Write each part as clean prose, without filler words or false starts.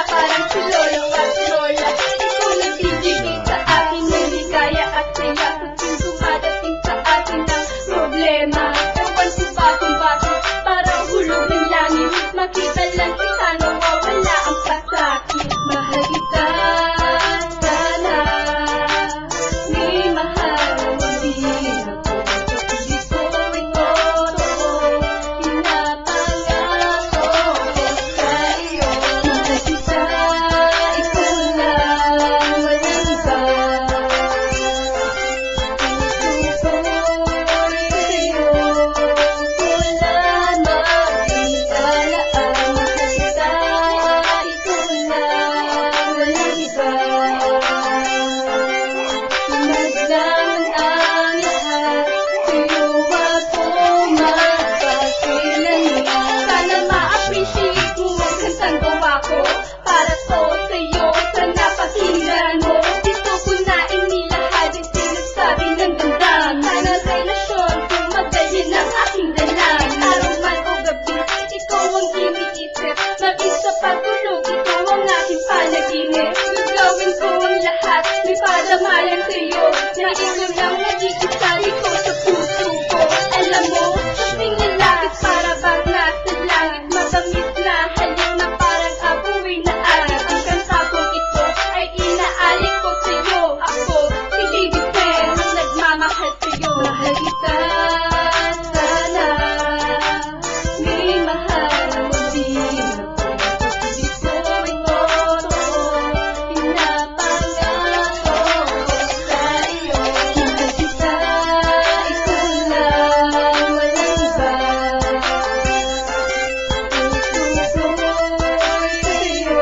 parang si Lolo at Lola. Ikaw nagbibigay sa akin ng ligaya at saya. Tuwing dumadating sa atin ang problema, ewan ko ba kung bakit parang hulog ng langit. Makita lang kita nawawala ang pasakit. Mahal kita, sana may mahal mo din ako. Kapilit ko ito, pinapangako ko sa iyo. Mahal kita, ikaw lang, walang iba. Puso ko'y sa'yo, wala magpitalaan. Mahal kita, ikaw lang, walang iba. Magdamag ang lahat, sa'yo ako magpakailanman. Sana ma-appreciate mo ang kantang gawa ko. Para to sa'yo, sana pakinggan mo. Dito ko na inilahad ang sinasabi ng ganda. Sana relasyon kung magaling ang aking dalang. Araw man o gabi, ikaw ang iniisip. Maging sa pagtulog, ikaw ang aking panaginip. Gagawin ko ang lahat, may padamayan sa'yo. Na ikaw lang nag-iisa, ikaw sa puso ko. Alam mo, kasing lalapit para bang nasa langit. Matamis na halik na parang abuhay na agit. Ang kanta kong ito ay inaalik ko sa'yo. Ako, si Baby Pen, ang nagmamahal sa'yo. Mahal kita, sana may mahal mo din ako. Kapilit ko ito, pinapangako ko sa iyo. Mahal kita, ikaw lang, walang iba. Puso ko'y sa'yo,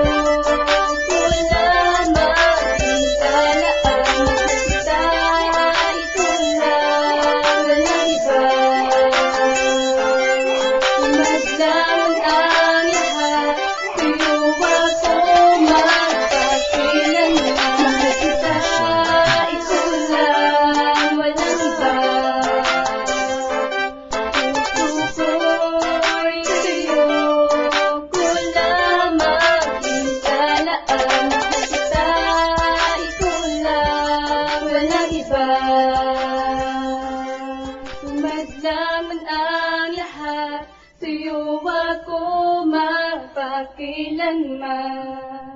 wala magpitalaan. Mahal kita, ikaw lang, walang iba. Magdamag ang lahat, sa'yo ako magpakailanman. Mahal kita, ikaw lang, walang iba. Puso ko'y sa'yo, wala magpitalaan. Mahal kita, ikaw lang, walang iba. Magdamag ang lahat, sa'yo ako magpakailanman.